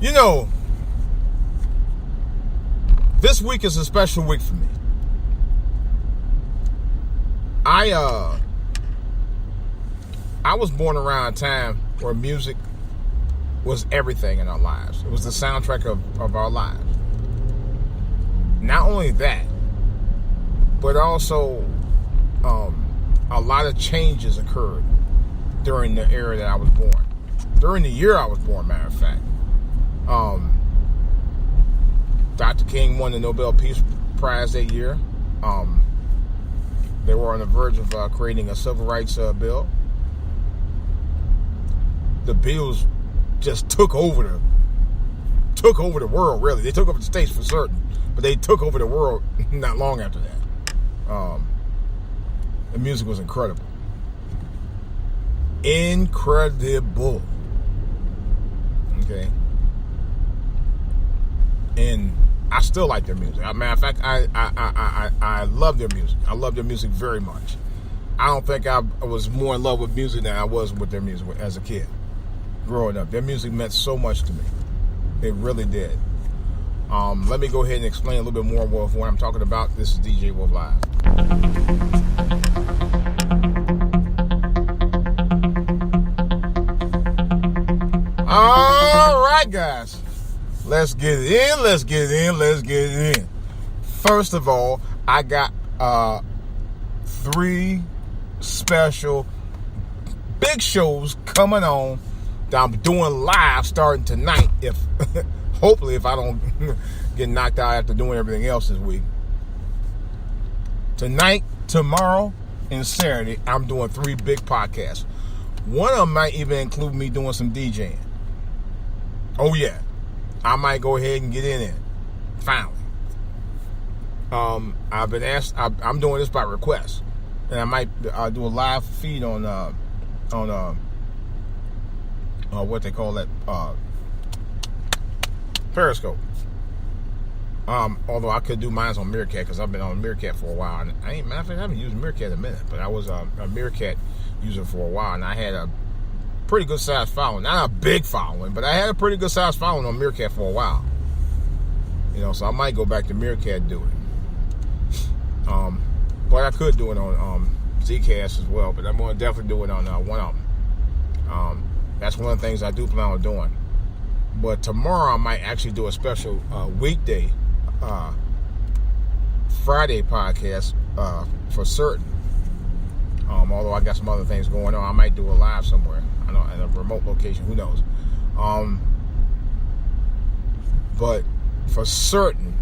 You know, this week is a special week for me. I was born around a time where music was everything in our lives. It was the soundtrack of our lives. Not only that, but also a lot of changes occurred during the era that I was born. During the year I was born, matter of fact. Dr. King won the Nobel Peace Prize that year. They were on the verge of creating a civil rights bill. The bills just took over the world, really. They took over the states for certain, but they took over the world not long after that. The music was incredible. Incredible. Okay. And I still like their music. As a matter of fact, I love their music. I love their music very much. I don't think I was more in love with music than I was with their music as a kid. Growing up, their music meant so much to me. It really did. Let me go ahead and explain a little bit more of what I'm talking about. This is DJ Wolf Live. All right, guys. Let's get it in. First of all, I got 3 special big shows coming on that I'm doing live starting tonight. Hopefully if I don't get knocked out after doing everything else this week. Tonight, tomorrow, and Saturday, I'm doing 3 big podcasts. One of them might even include me doing some DJing. Oh yeah. I might go ahead and get in it. Finally. I've been asked. I'm doing this by request, and I might do a live feed on what they call that, Periscope. Although I could do mine on Meerkat because I've been on Meerkat for a while, and I haven't used Meerkat in a minute, but I was a Meerkat user for a while, and I had a pretty good sized following. Not a big following, but I had a pretty good sized following on Meerkat for a while. You know, so I might go back to Meerkat and do it. But I could do it on Zcast as well, but I'm going to definitely do it on one of them. That's one of the things I do plan on doing. But tomorrow I might actually do a special weekday Friday podcast for certain. Although I got some other things going on, I might do a live somewhere. I know, at a remote location. Who knows? But for certain,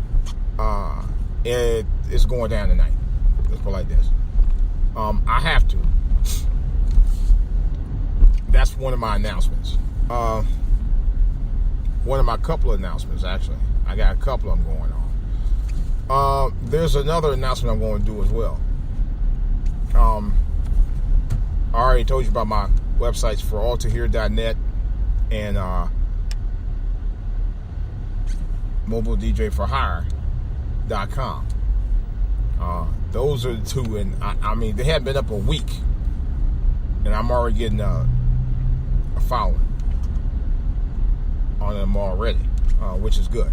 it's going down tonight. Let's put it like this. I have to. That's one of my announcements. One of my couple of announcements, actually. I got a couple of them going on. There's another announcement I'm going to do as well. I already told you about my websites for alterhere.net and mobiledjforhire.com. Those are the 2, and I mean, they haven't been up a week, and I'm already getting a following on them already, which is good.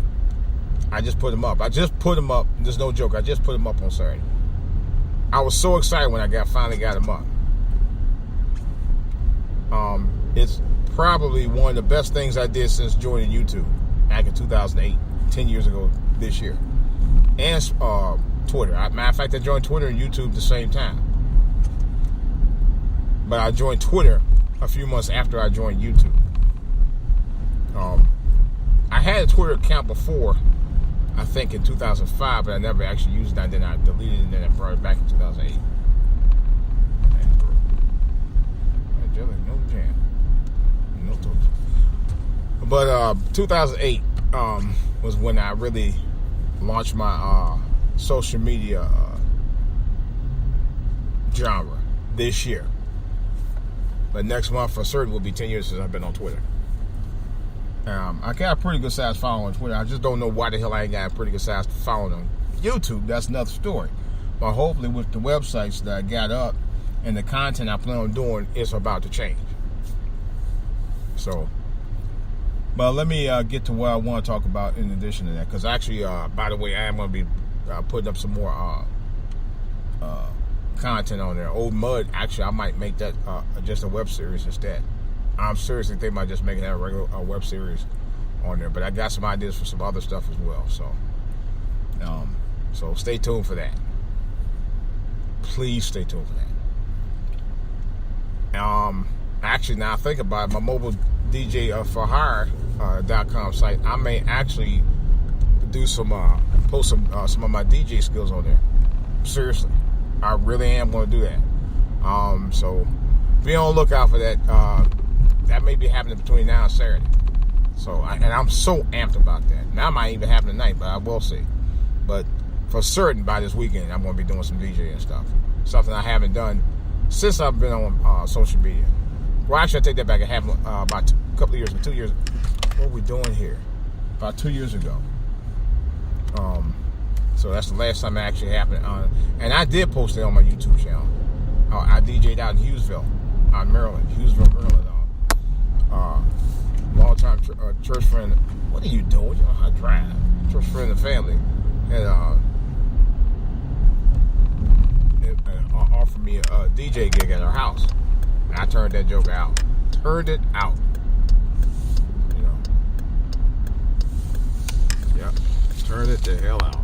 I just put them up. There's no joke. I just put them up on Saturday. I was so excited when I finally got them up. It's probably one of the best things I did since joining YouTube back in 2008, 10 years ago this year. And Twitter. Matter of fact, I joined Twitter and YouTube at the same time. But I joined Twitter a few months after I joined YouTube. I had a Twitter account before, I think in 2005, but I never actually used it. Then I deleted it and then I brought it back in 2008. No jam. No total. But 2008 was when I really launched my social media genre this year. But next month for certain will be 10 years since I've been on Twitter. I got a pretty good sized following on Twitter. I just don't know why the hell I ain't got a pretty good sized following on YouTube. That's another story. But hopefully with the websites that I got up and the content I plan on doing, it's about to change. So But let me get to what I want to talk about in addition to that, because actually, by the way, I am going to be putting up some more content on there. Old Mud, actually, I might make that just a web series instead. I'm seriously thinking about just making that a regular web series on there, but I got some ideas for some other stuff as well. So stay tuned for that. Please stay tuned for that. Actually, now I think about it, my mobile DJ for hire.com site, I may actually do some post some of my DJ skills on there. Seriously, I really am going to do that. So be on the lookout for that. That may be happening between now and Saturday. So and I'm so amped about that. Now it might even happen tonight, but I will see. But for certain, by this weekend, I'm going to be doing some DJing stuff. Something I haven't done since I've been on social media. Well, actually, I take that back. It happened about a couple of years, 2 years. What are we doing here? About 2 years ago. So that's the last time it actually happened. And I did post it on my YouTube channel. I DJ'd out in Hughesville, Maryland. Hughesville, Maryland. Long-time church friend. What are you doing? You know how to drive. Church friend and family. And offered me a DJ gig at her house. And I turned that joke out. Turned it out. You know. Yep. Turned it the hell out.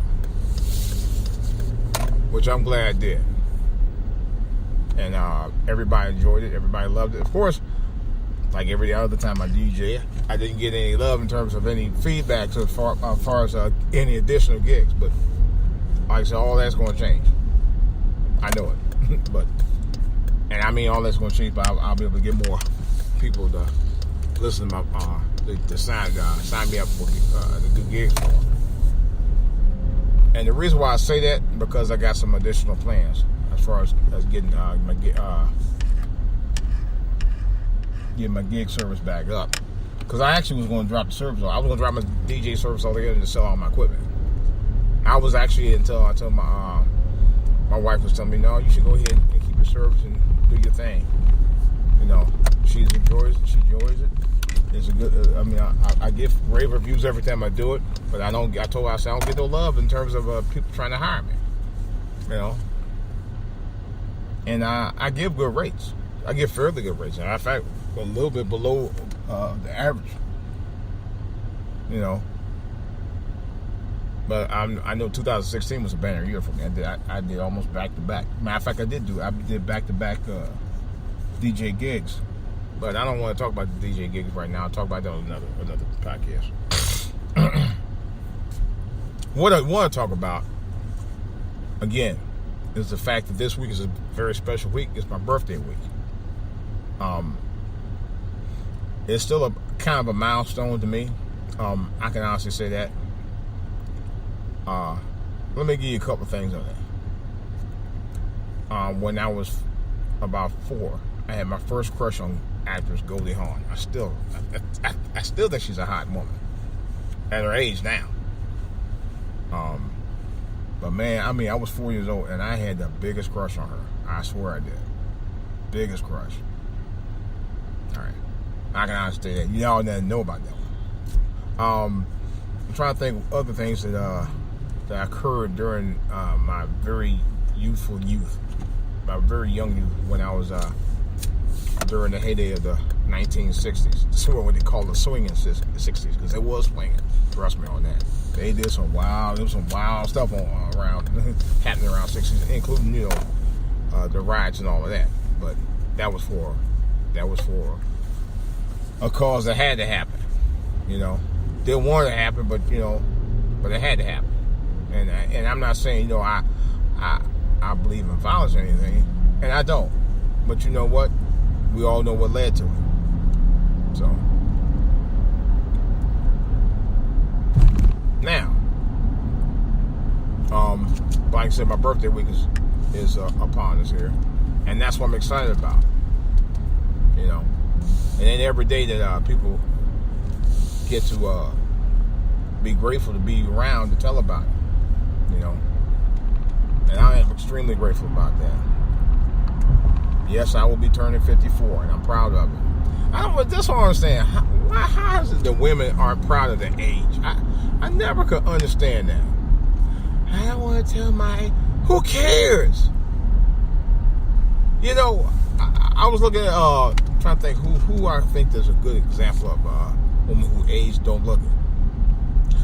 Which I'm glad I did. And everybody enjoyed it. Everybody loved it. Of course, like every other time I DJ, I didn't get any love in terms of any feedback as far as any additional gigs. But like I said, all that's going to change. I know it. And I mean all that's going to change, but I'll be able to get more people to listen to my to sign me up for the good gigs for. And the reason why I say that, because I got some additional plans as far as getting my gig service back up. Because I actually was going to drop the service. I was going to drop my DJ service altogether and just sell all my equipment. I was actually until my wife was telling me, no, you should go ahead and keep your service and do your thing. You know, she enjoys it. It's a good. I give rave reviews every time I do it, but I told her I don't get no love in terms of people trying to hire me. You know, and I give good rates. I give fairly good rates. In fact, a little bit below the average. You know, but I know 2016 was a banner year for me. I did almost back to back. Matter of fact, I did back to back DJ gigs. But I don't want to talk about the DJ gigs right now. I'll talk about that on another podcast. What I want to talk about, again, is the fact that this week is a very special week. It's my birthday week. It's still a kind of a milestone to me. I can honestly say that. Let me give you a couple things on that. When I was about 4, I had my first crush on actress Goldie Hawn. I still think she's a hot woman at her age now. But man, I mean, I was 4 years old and I had the biggest crush on her. I swear I did. Biggest crush. All right, I can honestly say that. Y'all didn't know about that one. I'm trying to think of other things that occurred during my very youthful youth, my very young youth, when I was during the heyday of the 1960s. This is what they call the swinging 60s, because it was swinging. Trust me on that. They did some wild stuff around happening around 60s, including the riots and all of that. But that was for a cause that had to happen. You know, didn't want it to happen, but but it had to happen. And I'm not saying I believe in violence or anything, and I don't. But you know what? We all know what led to it. So now, like I said, my birthday week is upon us here, and that's what I'm excited about. It ain't every day that people get to be grateful to be around to tell about it. And I am extremely grateful about that. Yes, I will be turning 54, and I'm proud of it. That's what I understand. How is it that women aren't proud of their age? I never could understand that. I don't want to tell who cares? You know, I was looking at, trying to think who I think there's a good example of woman who age don't look it.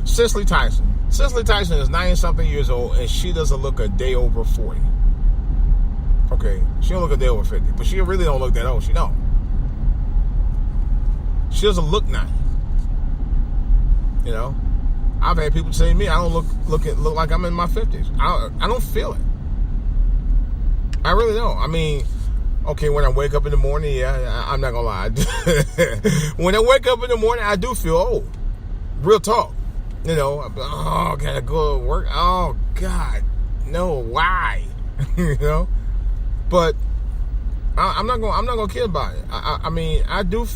Cicely Tyson. Cicely Tyson is 90-something years old, and she doesn't look a day over 40. Okay, she don't look a day over 50, but she really don't look that old. She don't. She doesn't look 90. You know, I've had people say to me, I don't look like I'm in my 50s. I don't feel it. I really don't. I mean, okay, when I wake up in the morning, yeah, I'm not gonna lie. When I wake up in the morning, I do feel old. Real talk. You know, I gotta go to work. Oh God, no, why? You know, but I'm not gonna kid about it. I mean, I do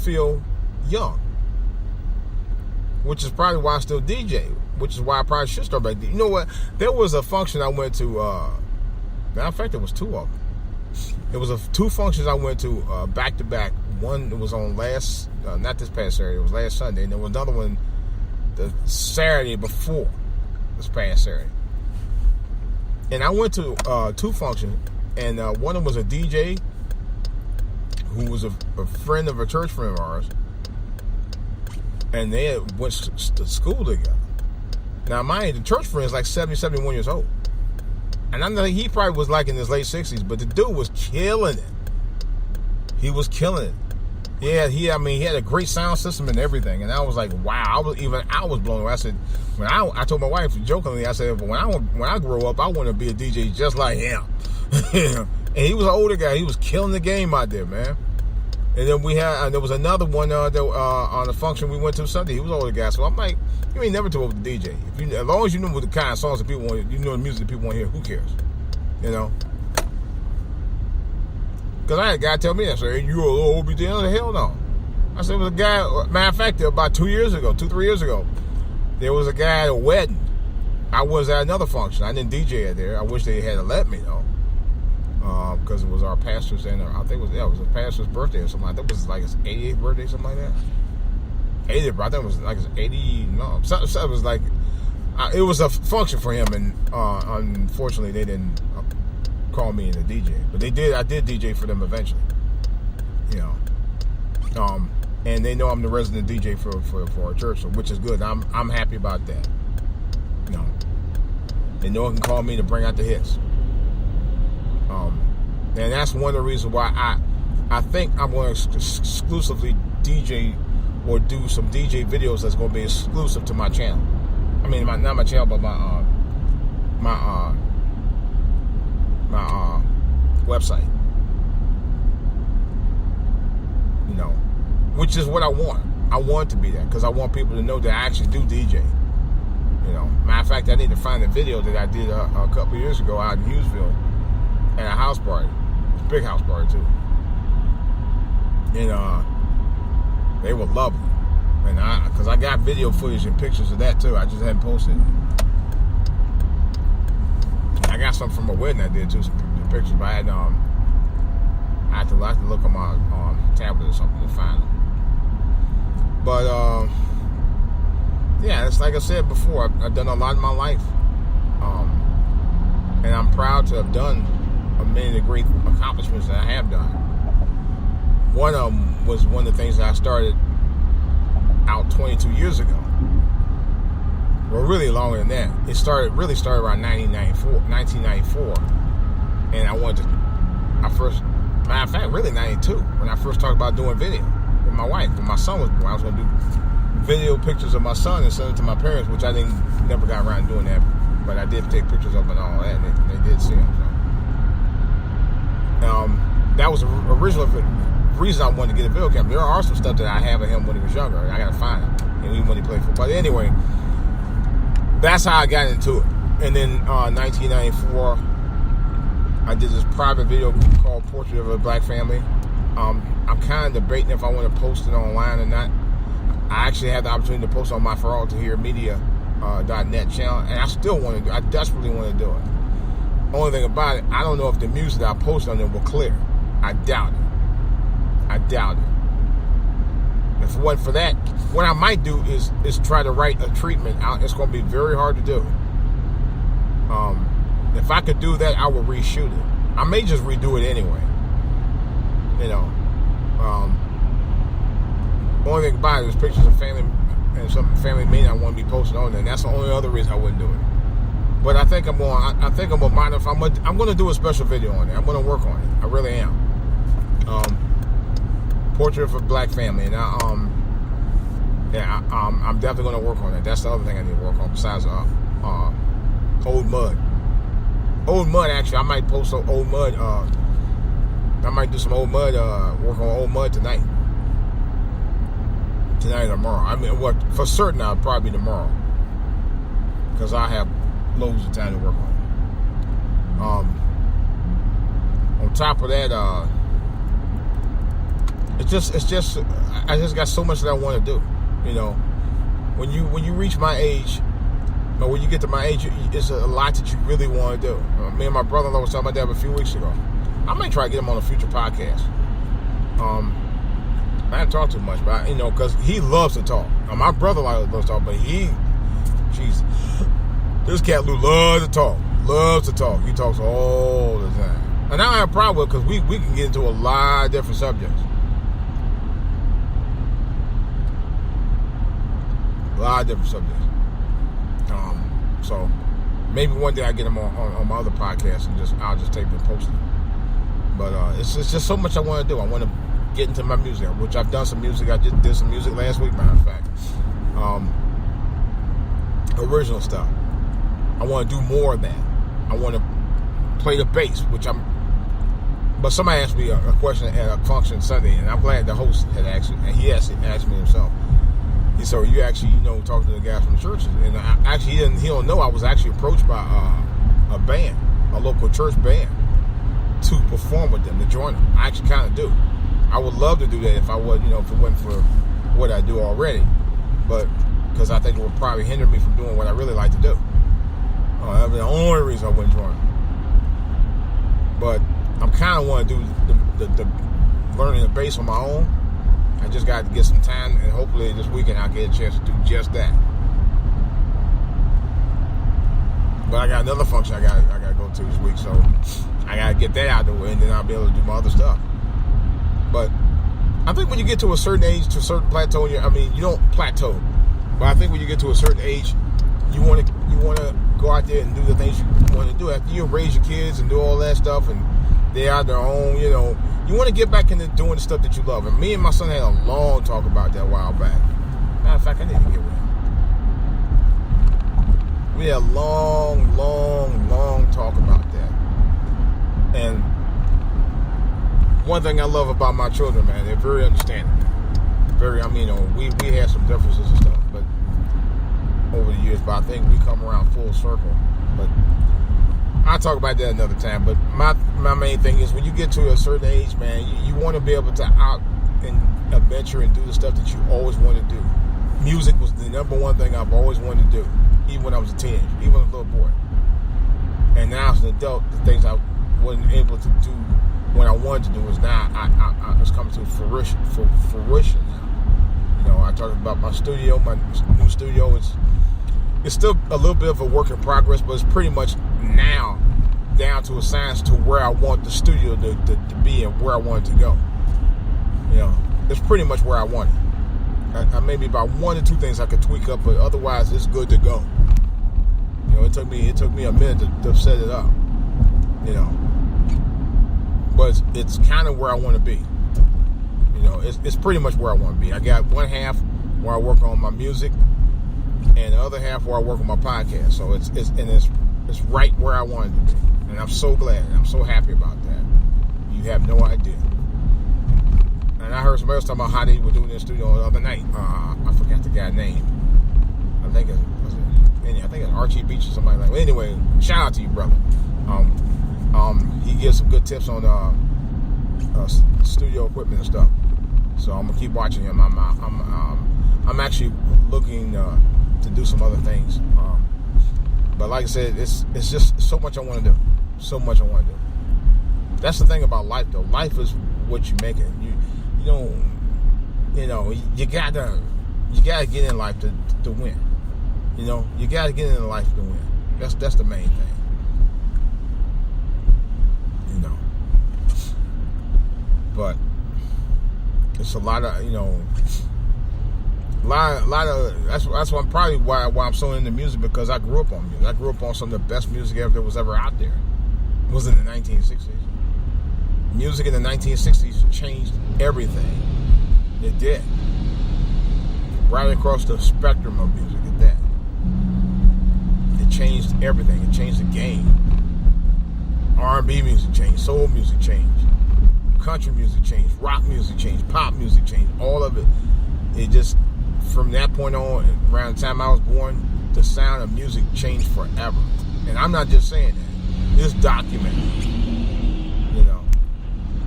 feel young, which is probably why I still DJ. Which is why I probably should start back. You know what? There was a function I went to. Matter of fact, there was two of them. It was two functions I went to back to back. One was on not this past Saturday. It was last Sunday, and there was another one the Saturday before this past Saturday. And I went to two functions, and one of them was a DJ who was a friend of a church friend of ours, and they had went to school together. Now, mind you, the church friend is like 70, 71 years old. And I know he probably was like in his late 60s, but the dude was killing it. He was killing it. Yeah, he had a great sound system and everything. And I was like, wow, I was blown away. I said, I told my wife jokingly, I said, when I grow up, I want to be a DJ just like him. And he was an older guy. He was killing the game out there, man. And then there was another one on the function we went to Sunday. He was an older guy. So I'm like, you ain't never too old to DJ. As long as you know what the kind of songs that people want, you know the music that people want to hear, who cares? You know? Because I had a guy tell me that, say, you a little old DJ? I said, hell no. I said, it was a guy, matter of fact, about 3 years ago, there was a guy at a wedding. I was at another function. I didn't DJ there. I wish they had let me, though. Because it was our pastor's, and I think it was his pastor's birthday or something like that. It was like his 88th birthday, something like that. 80th, I think it was like his 80, no. So it was like, it was a function for him, and unfortunately they didn't call me in the DJ. But I did DJ for them eventually. You know. And they know I'm the resident DJ for our church, so, which is good. I'm happy about that. You know. They know it can call me to bring out the hits. And that's one of the reasons why I think I'm going to exclusively DJ or do some DJ videos that's going to be exclusive to my channel. I mean, not my channel, but my website. You know, which is what I want. I want it to be that because I want people to know that I actually do DJ. You know, matter of fact, I need to find a video that I did a couple of years ago out in Hughesville at a house party. It was a big house party too. And they were lovely. And because I got video footage and pictures of that too. I just hadn't posted it. I got some from a wedding I did too, some pictures, but I had to look on my tablet or something to find them. But yeah, it's like I said before, I've done a lot in my life. And I'm proud to have done many of the great accomplishments that I have done. One of them was one of the things that I started out 22 years ago. Well, really longer than that. It really started around 1994. And matter of fact, really 92, when I first talked about doing video with my wife. When my son was born, I was going to do video pictures of my son and send them to my parents, which I never got around to doing that. But I did take pictures of them and all that, and they did see them. So. That was the original reason I wanted to get a video camera. There are some stuff that I have of him when he was younger. I got to find him, and even when he played football. But anyway, that's how I got into it. And then 1994, I did this private video called Portrait of a Black Family. I'm kind of debating if I want to post it online or not. I actually had the opportunity to post on my For All to Hear Media .net channel, and I still want to do it. I desperately want to do it. Only thing about it, I don't know if the music that I post on there will clear. I doubt it. If it wasn't for that, what I might do is try to write a treatment out. It's going to be very hard to do. If I could do that, I would reshoot it. I may just redo it anyway. The only thing about it is pictures of family and some family may not want to be posted on there, and that's the only other reason I wouldn't do it. But I think I'm gonna modify. I'm gonna do a special video on it. I'm gonna work on it. I really am. Portrait of a Black family, and I'm definitely gonna work on it. That's the other thing I need to work on besides Old Mud. Old Mud, actually, I might post some Old Mud. I might do some Old Mud. Work on Old Mud tonight or tomorrow. I mean, for certain, I'll probably be tomorrow because I have loads of time to work on it. On top of that, it's just I just got so much that I want to do. When you reach my age, or when you get to my age, it's a lot that you really want to do. Me and my brother-in-law was talking about that a few weeks ago. I might try to get him on a future podcast. I haven't talked too much, but because he loves to talk. My brother loves to talk, but this cat Lou loves to talk. He talks all the time, and I don't have a problem with it because we can get into a lot of different subjects. So maybe one day I get him on my other podcast and I'll just tape and post it. But it's just so much I want to do. I want to get into my music, which I've done some music. I just did some music last week, matter of fact. Original stuff. I want to do more of that. I want to play the bass, but somebody asked me a question at a function Sunday, and I'm glad the host had asked me, and he asked me himself. He said, you actually, talking to the guys from the churches. And he don't know I was actually approached by a band, a local church band, to perform with them, to join them. I actually kind of do. I would love to do that if I would, if it wasn't for what I do already. But because I think it would probably hinder me from doing what I really like to do. That'd be the only reason I wouldn't join them. But I'm kind of want to do the learning the bass on my own. I just got to get some time, and hopefully this weekend I'll get a chance to do just that. But I got another function I got to go to this week, so I got to get that out of the way, and then I'll be able to do my other stuff. But I think when you get to a certain age, to a certain plateau, you don't plateau, but I think when you get to a certain age, you want to go out there and do the things you want to do. After you raise your kids and do all that stuff, and they are their own, you want to get back into doing the stuff that you love. And me and my son had a long talk about that a while back. Matter of fact, I need to get with him. We had a long talk about that. And one thing I love about my children, man, they're very understanding. We had some differences and stuff, but over the years, but I think we come around full circle. But I'll talk about that another time. But my main thing is when you get to a certain age, man, you want to be able to out and adventure and do the stuff that you always wanted to do. Music was the number one thing I've always wanted to do, even when I was a teenager, even a little boy. And now as an adult, the things I wasn't able to do when I wanted to do is now it's coming to fruition now. I talked about my studio, my new studio. It's still a little bit of a work in progress, but it's pretty much now down to a science to where I want the studio to be and where I want it to go. It's pretty much where I want it. I maybe about one or two things I could tweak up, but otherwise it's good to go. It took me a minute to set it up. But it's kind of where I want to be. It's pretty much where I want to be. I got one half where I work on my music, and the other half where I work on my podcast. So it's right where I wanted to be, and I'm so glad. I'm so happy about that. You have no idea. And I heard somebody else talking about how they were doing in the studio the other night. I forgot the guy's name. I think it's Archie Beach or somebody like that. Anyway, shout out to you, brother. He gives some good tips on studio equipment and stuff. So I'm gonna keep watching him. I'm actually looking to do some other things. But like I said, it's just so much I want to do. So much I want to do. That's the thing about life, though. Life is what you make it. You don't, you gotta get in life to win. You gotta get in life to win. That's the main thing. But it's a lot of, that's why I'm so into music, because I grew up on music. I grew up on some of the best music that was ever out there. It was in the 1960s. Music in the 1960s changed everything. It did. Right across the spectrum of music at that. It changed everything. It changed the game. R&B music changed. Soul music changed. Country music changed. Rock music changed. Pop music changed. All of it. It just, from that point on, around the time I was born, the sound of music changed forever. And I'm not just saying that. It's documented.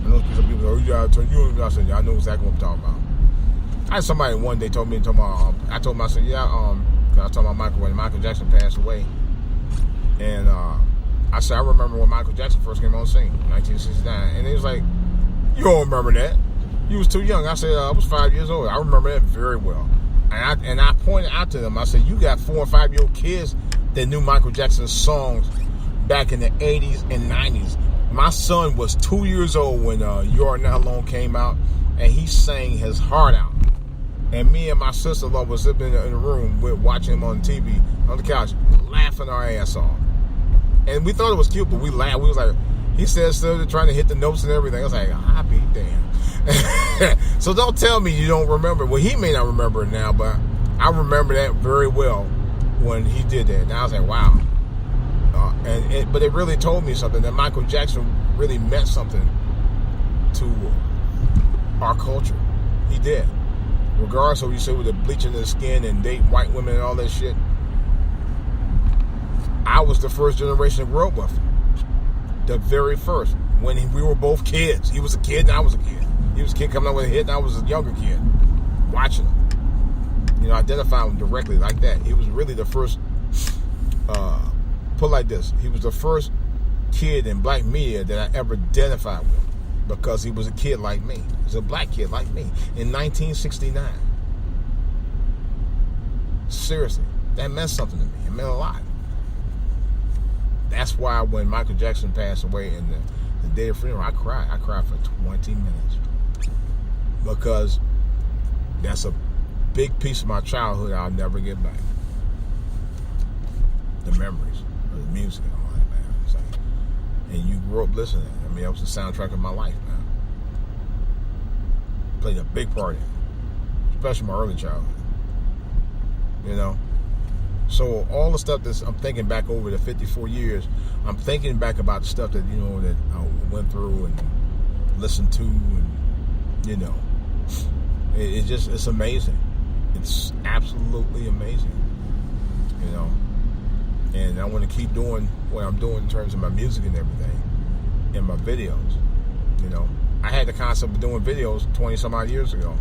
And those people go, you gotta turn you on. I said, I know exactly what I'm talking about. I had somebody one day told me, I told him, I said, yeah, cause I was talking about when Michael Jackson passed away. And I said, I remember when Michael Jackson first came on the scene, 1969. And he was like, you don't remember that. You was too young. I said, I was 5 years old. I remember that very well. And I pointed out to them, I said, you got 4 or 5 year old kids that knew Michael Jackson's songs back in the 80s and 90s. My son was 2 years old when You Are Not Alone came out, and he sang his heart out. And me and my sister-in-law was sitting in the room watching him on TV, on the couch, laughing our ass off. And we thought it was cute, but we laughed. We was like, he said still trying to hit the notes and everything. I was like, I'll be damn. So don't tell me you don't remember. Well, he may not remember it now, but I remember that very well when he did that. And I was like, wow. But it really told me something, that Michael Jackson really meant something to our culture. He did. Regardless of what you say with the bleaching of the skin and dating white women and all that shit, I was the first generation to grow up with him. The very first. When we were both kids. He was a kid and I was a kid. He was a kid coming up with a hit and I was a younger kid. Watching him. Identifying him directly like that. He was really the first, put like this, he was the first kid in black media that I ever identified with, because he was a kid like me. He was a black kid like me in 1969. Seriously, that meant something to me. It meant a lot. That's why when Michael Jackson passed away in the day of funeral, I cried. I cried for 20 minutes. Because that's a big piece of my childhood I'll never get back. The memories of the music and all that, man. It's like, and you grew up listening. I mean, that was the soundtrack of my life, man. Played a big part in it. Especially my early childhood. So all the stuff that I'm thinking back over the 54 years, I'm thinking back about the stuff that, that I went through and listened to, and, it's amazing. It's absolutely amazing, and I want to keep doing what I'm doing in terms of my music and everything, and my videos. I had the concept of doing videos 20 some odd years ago,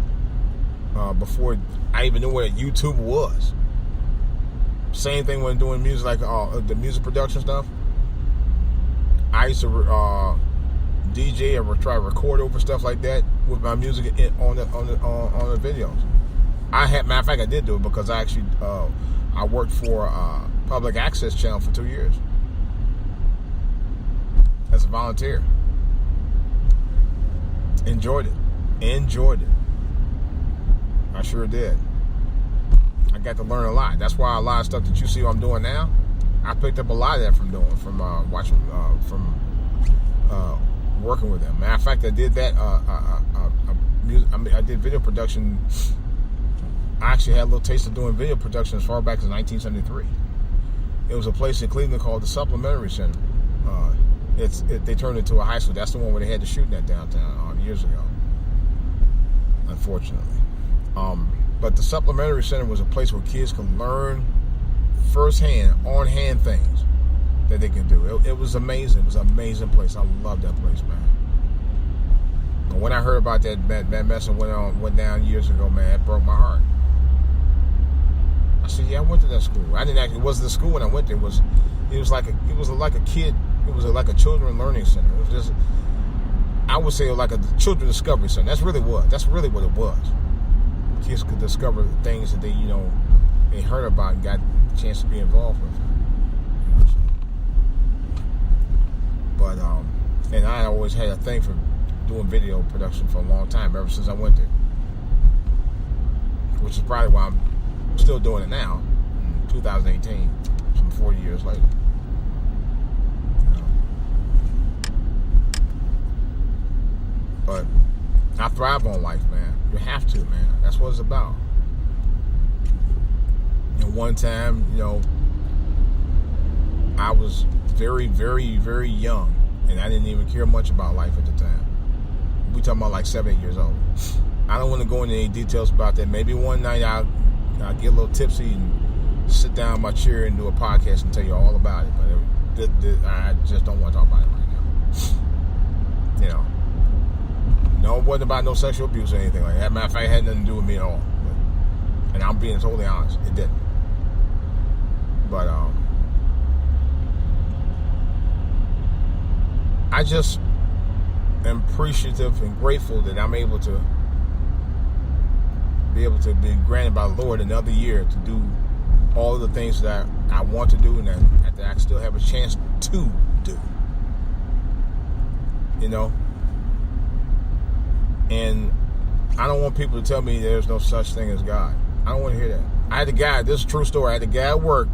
before I even knew what YouTube was. Same thing when doing music, like the music production stuff. I used to DJ and try to record over stuff like that with my music on the videos. Matter of fact, I did do it because I actually I worked for a public access channel for 2 years as a volunteer. Enjoyed it. I sure did. I got to learn a lot. That's why a lot of stuff that you see I'm doing now, I picked up a lot of that from watching, working with them. Matter of fact, I did that. I did video production. I actually had a little taste of doing video production as far back as 1973. It was a place in Cleveland called the Supplementary Center. They turned it into a high school. That's the one where they had the shooting at downtown years ago. Unfortunately. But the Supplementary Center was a place where kids could learn firsthand, on-hand things that they can do. It was amazing. It was an amazing place. I loved that place, man. But when I heard about that mess that went down years ago, man, it broke my heart. I said, yeah, I went to that school. It wasn't the school when I went there. It was like a kid. It like a children learning center. It was just, I would say, like a children discovery center. That's really what it was. Kids could discover things that they heard about and got a chance to be involved with. But and I always had a thing for doing video production for a long time, ever since I went there. Which is probably why I'm still doing it now, in 2018, some 40 years later. But I thrive on life, man. You have to, man. That's what it's about. And one time, I was very, very, very young, and I didn't even care much about life at the time. We talking about like 7, 8 years old. I don't want to go into any details about that. Maybe one night I'll get a little tipsy and sit down in my chair and do a podcast and tell you all about it. But I just don't want to talk about it right now. No, it wasn't about no sexual abuse or anything like that. Matter of fact, it had nothing to do with me at all. And I'm being totally honest. It didn't. But I just am appreciative and grateful that I'm able to be granted by the Lord another year to do all of the things that I want to do and that I still have a chance to do. And I don't want people to tell me there's no such thing as God. I don't want to hear that. I had a guy, this is a true story, I had a guy at work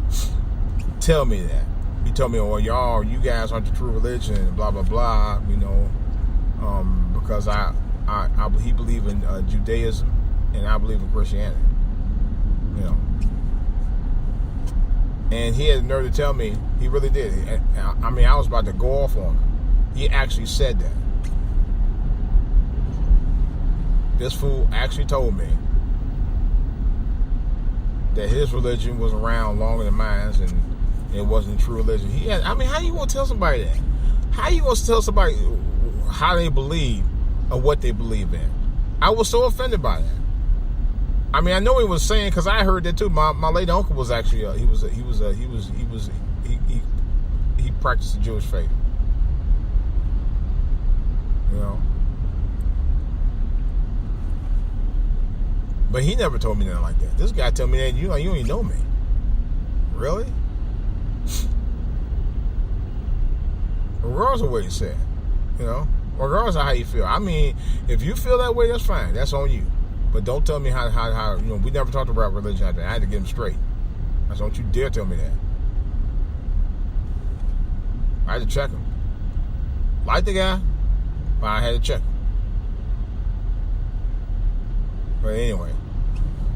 tell me that. He told me, "Oh, you guys aren't the true religion, blah, blah, blah," because he believed in Judaism and I believe in Christianity. And he had the nerve to tell me, he really did. I was about to go off on him. He actually said that. This fool actually told me that his religion was around longer than mine and it wasn't true religion. How you going to tell somebody that? How you going to tell somebody how they believe or what they believe in? I was so offended by that. I know what he was saying because I heard that too. My late uncle was actually he practiced the Jewish faith. But he never told me nothing like that. This guy told me that you don't even know me. Really? Regardless of what he said, regardless of how you feel. If you feel that way, that's fine. That's on you. But don't tell me how we never talked about religion like that. I had to get him straight. I said, don't you dare tell me that. I had to check him. Like the guy, but I had to check him. But anyway,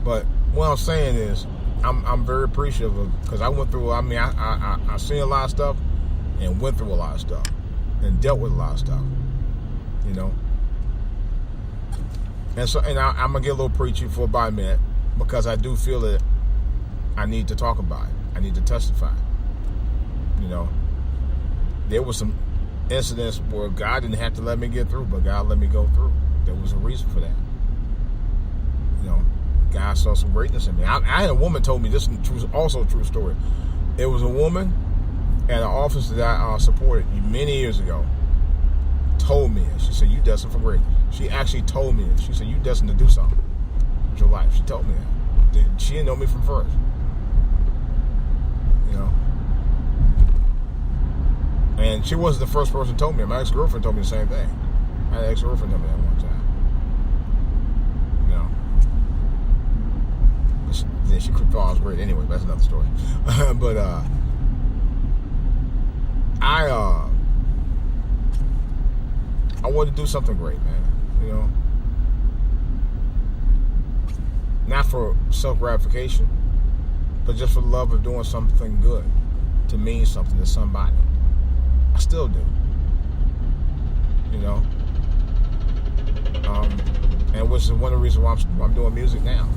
what I'm saying is, I'm very appreciative of, because I went through. I seen a lot of stuff, and went through a lot of stuff, and dealt with a lot of stuff, And so, I'm gonna get a little preachy for about a minute, because I do feel that I need to talk about it. I need to testify. There was some incidents where God didn't have to let me get through, but God let me go through. There was a reason for that. God saw some greatness in me. I had a woman told me, this is also a true story. There was a woman at an office that I supported many years ago, told me it. She said, "You destined for greatness." She actually told me it. She said, "You destined to do something with your life." She told me that. She didn't know me from first. And she wasn't the first person who told me. My ex-girlfriend told me the same thing. I had an ex-girlfriend tell me that one time. Then she thought I was great anyway. That's another story. But I wanted to do something great, man. Not for self-gratification, but just for the love of doing something good, to mean something to somebody. I still do. And which is one of the reasons why I'm doing music now.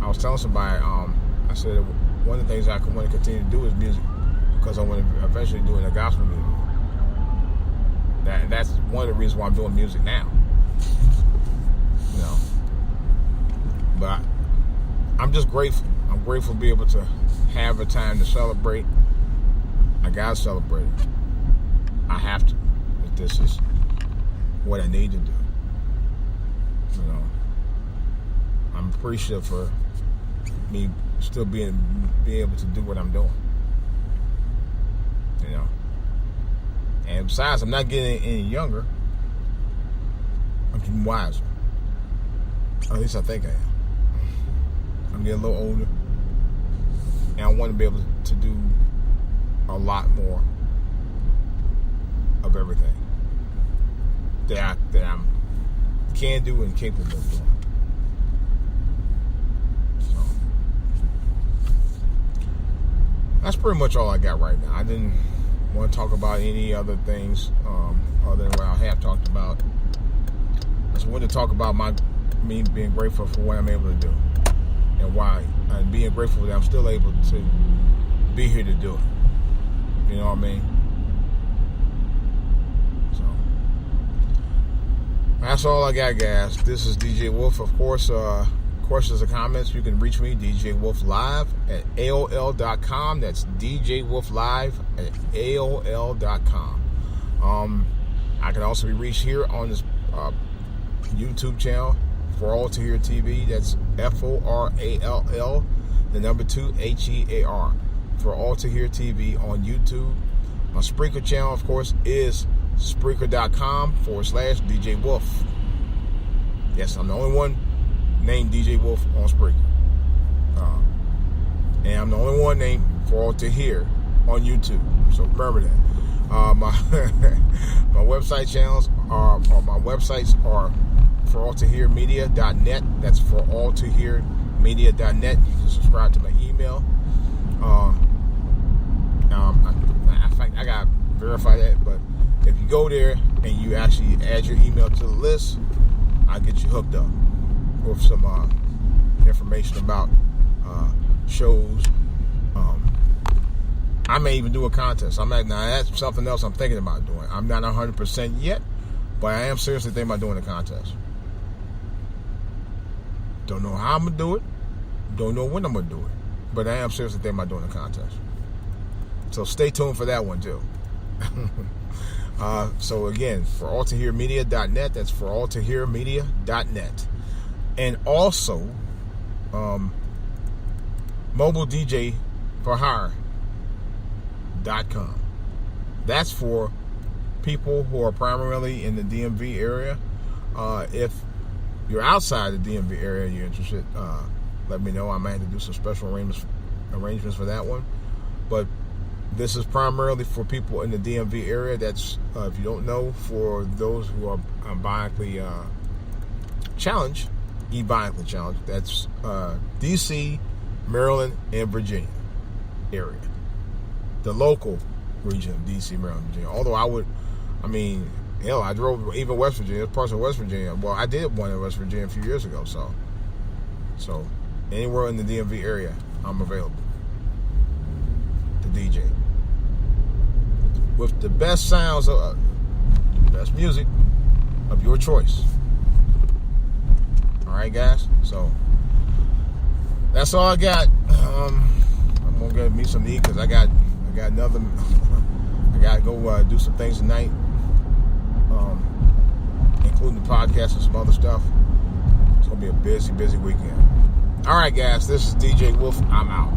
I was telling somebody, I said one of the things I want to continue to do is music, because I want to eventually do it in gospel music. That's one of the reasons why I'm doing music now. But I'm just grateful. I'm grateful to be able to have a time to celebrate. I gotta celebrate it. I have to. That this is what I need to do. You know, I'm appreciative for me still being able to do what I'm doing. You know, and besides, I'm not getting any younger. I'm getting wiser. At least I think I am. I'm getting a little older, and I want to be able to do a lot more of everything that I can do and capable of doing. So that's pretty much all I got right now. I didn't want to talk about any other things other than what I have talked about. I just wanted to talk about me being grateful for what I'm able to do, and why, and being grateful that I'm still able to be here to do it. You know what I mean? So that's all I got, guys. This is DJ Wolf. Of course, questions or comments, you can reach me, DJ Wolf Live at AOL.com. That's DJ Wolf Live at AOL.com. I can also be reached here on this YouTube channel, For All to Hear TV. That's FORALL, the number 2 HEAR. For All to Hear TV on YouTube. My Spreaker channel, of course, is Spreaker.com/DJ Wolf. Yes, I'm the only one named DJ Wolf on Spreaker. And I'm the only one named For All to Hear on YouTube. So remember that. My my website channels are, or my websites are foralltohearmedia.net. That's foralltohearmedia.net. You can subscribe to my email. In fact, I got to verify that, but if you go there and you actually add your email to the list, I'll get you hooked up with some information about shows. I may even do a contest. Now that's something else I'm thinking about doing. I'm not 100% yet, but I am seriously thinking about doing a contest. Don't know how I'm going to do it. Don't know when I'm going to do it. But I am seriously thinking about doing a contest. So stay tuned for that one too. So again, for alltohearmedia.net, that's for alltohearmedia.net. And also, mobiledjforhire.com. That's for people who are primarily in the DMV area. If you're outside the DMV area and you're interested, let me know. I might have to do some special arrangements for that one. But this is primarily for people in the DMV area. That's, if you don't know, for those who are bionically challenged, e-bionically challenged. That's DC, Maryland, and Virginia area. The local region of DC, Maryland, Virginia. Although I drove even West Virginia, parts of West Virginia. Well, I did one in West Virginia a few years ago. So anywhere in the DMV area, I'm available to DJ with the best sounds, the best music of your choice. All right, guys. So that's all I got. I'm gonna get me something to eat because I got another. I gotta go do some things tonight, including the podcast and some other stuff. It's gonna be a busy weekend. All right, guys. This is DJ Wolf. I'm out.